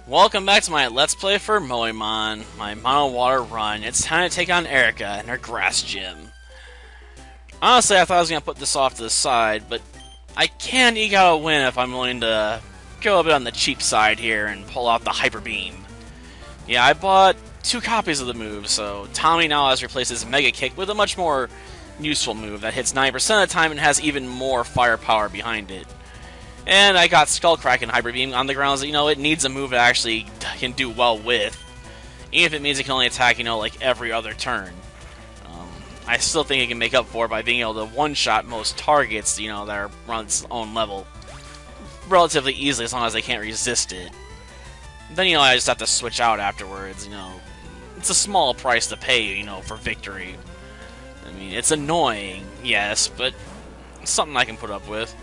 Welcome back to my Let's Play for Moemon, my Mono Water run. It's time to take on Erika and her grass gym. Honestly, I thought I was going to put this off to the side, but I can eke out a win if I'm willing to go a bit on the cheap side here and pull out the Hyper Beam. Yeah, I bought 2 copies of the move, so Tommy now has replaced his Mega Kick with a much more useful move that hits 90% of the time and has even more firepower behind it. And I got Skullcrack and Hyper Beam on the grounds that, it needs a move that actually can do well with. Even if it means it can only attack, like every other turn. I still think it can make up for it by being able to one-shot most targets, that are on its own level relatively easily as long as they can't resist it. Then, I just have to switch out afterwards, It's a small price to pay, for victory. I mean, it's annoying, yes, but it's something I can put up with.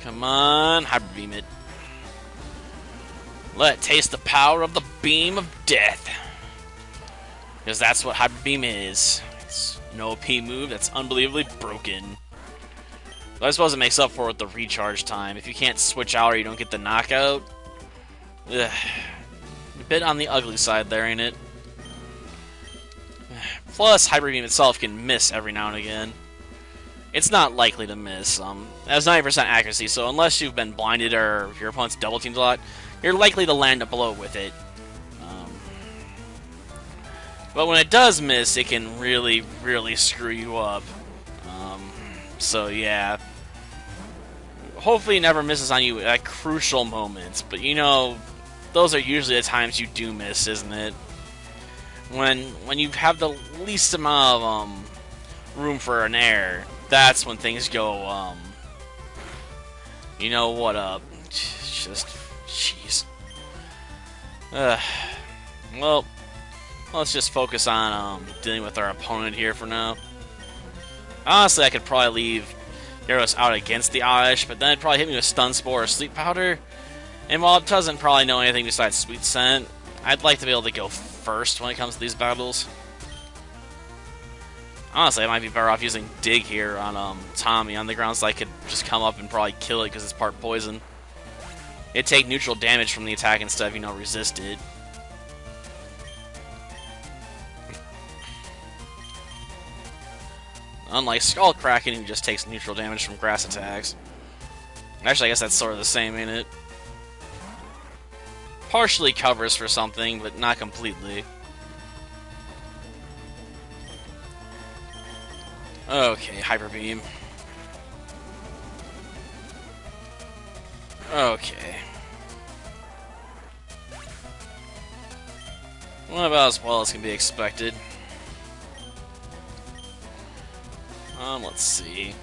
Come on, Hyper Beam it. Let it taste the power of the Beam of Death. Because that's what Hyper Beam is. It's an OP move that's unbelievably broken. But I suppose it makes up for it with the recharge time. If you can't switch out or you don't get the knockout, a bit on the ugly side there, ain't it? Plus, Hyper Beam itself can miss every now and again. It's not likely to miss. It has 90% accuracy, so unless you've been blinded or if your opponent's double teamed a lot, you're likely to land a blow with it. But when it does miss, it can really, really screw you up. So yeah. Hopefully it never misses on you at crucial moments, but those are usually the times you do miss, isn't it? When you have the least amount of room for an error, that's when things go, what up. Just, jeez. Well, let's just focus on, dealing with our opponent here for now. Honestly, I could probably leave Gyarados out against the Oddish, but then it'd probably hit me with Stun Spore or Sleep Powder. And while it doesn't probably know anything besides Sweet Scent, I'd like to be able to go first when it comes to these battles. Honestly, I might be better off using Dig here on Tommy on the grounds so I could just come up and probably kill it because it's part poison. It'd take neutral damage from the attack instead of, resist it. Unlike Skullcracken, who just takes neutral damage from grass attacks. Actually, I guess that's sort of the same, ain't it? Partially covers for something, but not completely. Okay, Hyper Beam. Okay. Well, about as well as can be expected. Let's see.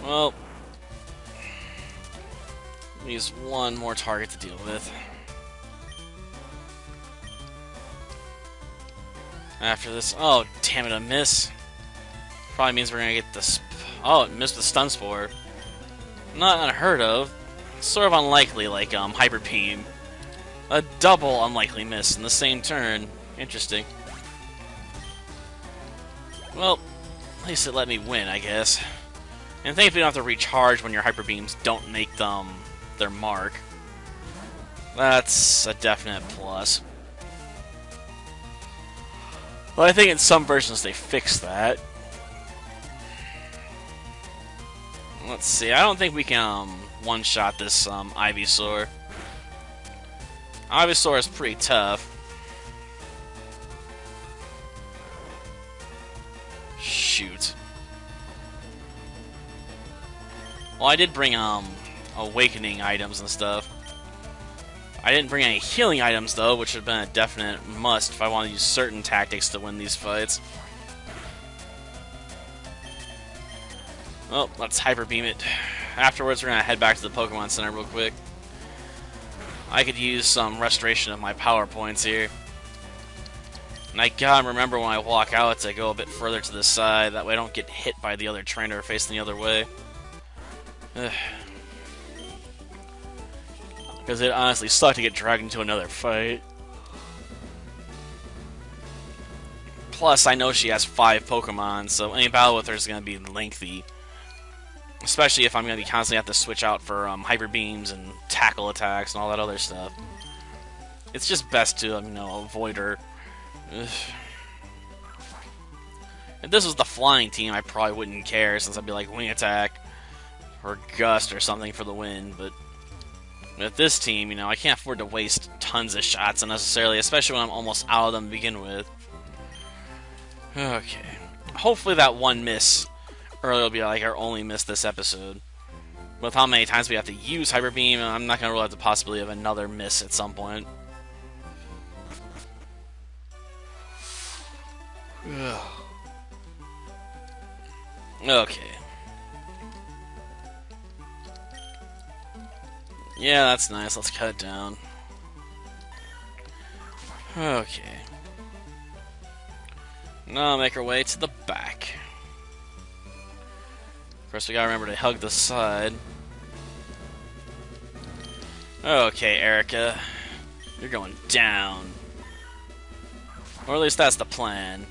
Well, use one more target to deal with. After this, oh damn it, a miss. Probably means we're gonna get this. Oh, it missed the Stun Spore. Not unheard of. Sort of unlikely, like Hyper Beam. A double unlikely miss in the same turn. Interesting. Well, at least it let me win, I guess. And thankfully you don't have to recharge when your Hyper Beams don't make them their mark. That's a definite plus. Well, I think in some versions they fixed that. Let's see, I don't think we can one-shot this Ivysaur. Ivysaur is pretty tough. Shoot. Well, I did bring awakening items and stuff. I didn't bring any healing items though, which would have been a definite must if I want to use certain tactics to win these fights. Well, let's Hyper Beam it. Afterwards, we're gonna head back to the Pokemon Center real quick. I could use some restoration of my power points here. And I gotta remember when I walk out to go a bit further to the side, that way I don't get hit by the other trainer facing the other way. Because it honestly sucked to get dragged into another fight. Plus, I know she has 5 Pokemon, so any battle with her is going to be lengthy. Especially if I'm going to be constantly have to switch out for Hyper Beams and tackle attacks and all that other stuff. It's just best to, you know, avoid her. Ugh. If this was the flying team, I probably wouldn't care, since I'd be like Wing Attack or Gust or something for the win, but with this team, you know, I can't afford to waste tons of shots unnecessarily, especially when I'm almost out of them to begin with. Okay. Hopefully that one miss earlier will be like our only miss this episode. With how many times we have to use Hyper Beam, I'm not going to rule out the possibility of another miss at some point. Ugh. Okay. Yeah, that's nice. Let's cut it down. Okay. Now make our way to the back. Of course, we gotta remember to hug the side. Okay, Erika. You're going down. Or at least that's the plan.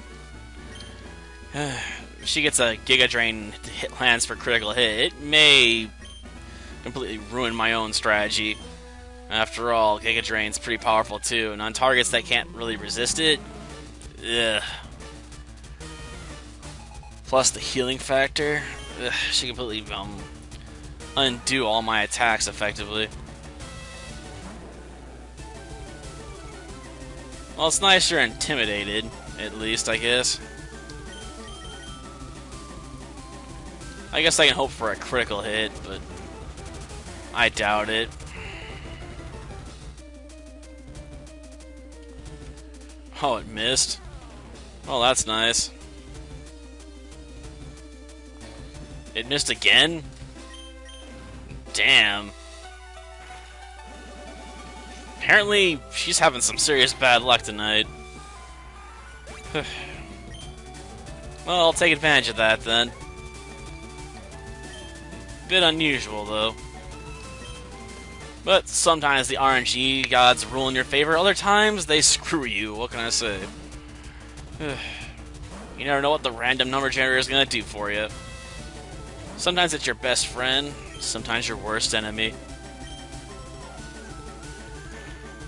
She gets a Giga Drain hit lands for critical hit. It may completely ruin my own strategy. After all, Giga Drain's pretty powerful too, and on targets that can't really resist it, ugh. Plus the healing factor, ugh, she completely undo all my attacks effectively. Well, it's nice you're intimidated, at least, I guess. I guess I can hope for a critical hit, but I doubt it. Oh, it missed. Oh, that's nice. It missed again? Damn. Apparently, she's having some serious bad luck tonight. Well, I'll take advantage of that then. Bit unusual, though. But sometimes the RNG gods rule in your favor, other times they screw you, what can I say? You never know what the random number generator is going to do for you. Sometimes it's your best friend, sometimes your worst enemy.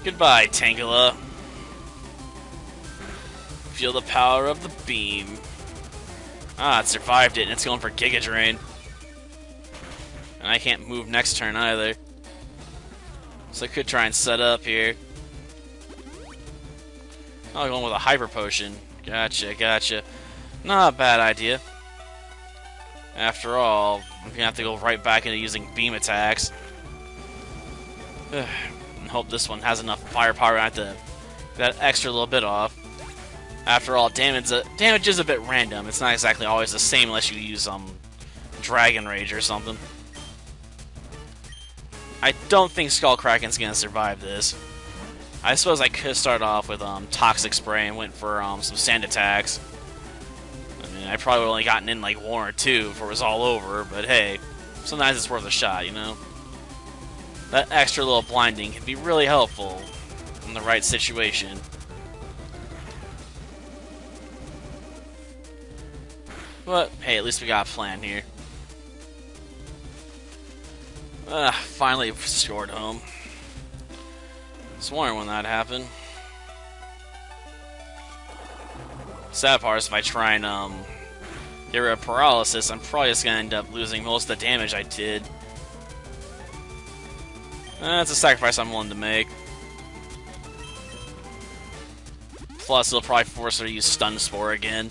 Goodbye, Tangela. Feel the power of the beam. Ah, it survived it, and it's going for Giga Drain. And I can't move next turn either. So I could try and set up here. Oh, going with a Hyper Potion. Gotcha, gotcha. Not a bad idea. After all, I'm going to have to go right back into using beam attacks. And hope this one has enough firepower to get that extra little bit off. After all, damage is a bit random. It's not exactly always the same unless you use Dragon Rage or something. I don't think Skull Kraken's gonna survive this. I suppose I could start off with Toxic Spray and went for some sand attacks. I mean, I probably would have only gotten in like 1 or 2 before it was all over, but hey, sometimes it's worth a shot, you know? That extra little blinding can be really helpful in the right situation. But hey, at least we got a plan here. Finally scored home. I was wondering when that happened. Sad part is if I try and get rid of paralysis, I'm probably just gonna end up losing most of the damage I did. That's a sacrifice I'm willing to make. Plus, it'll probably force her to use Stun Spore again.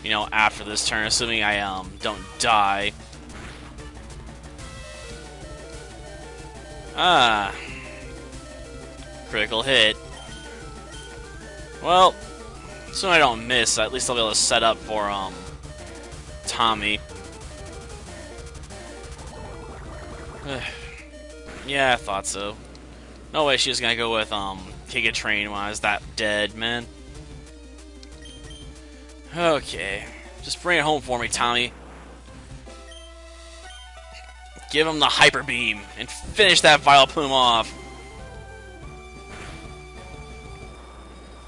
You know, after this turn, assuming I don't die. Ah. Critical hit. Well, so I don't miss, at least I'll be able to set up for Tommy. Yeah, I thought so. No way she was gonna go with Giga Drain when I was that dead, man. Okay. Just bring it home for me, Tommy. Give him the Hyper Beam and finish that Vileplume off.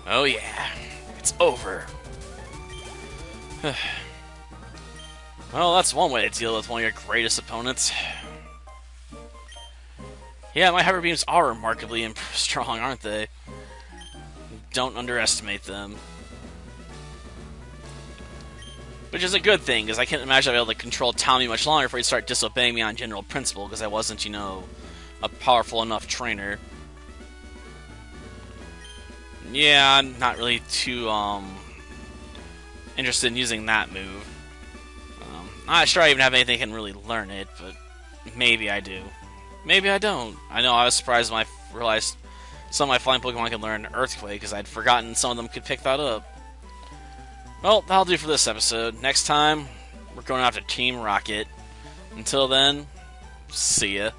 Oh yeah. over. Well, that's one way to deal with one of your greatest opponents. Yeah, my Hyper Beams are remarkably strong, aren't they? Don't underestimate them. Which is a good thing, because I can't imagine I'd be able to control Tommy much longer if he'd start disobeying me on general principle, because I wasn't, you know, a powerful enough trainer. Yeah, I'm not really too, interested in using that move. I'm not sure I even have anything that can really learn it, but maybe I do. Maybe I don't. I know I was surprised when I realized some of my flying Pokemon can learn Earthquake, because I'd forgotten some of them could pick that up. Well, that'll do for this episode. Next time, we're going after Team Rocket. Until then, see ya.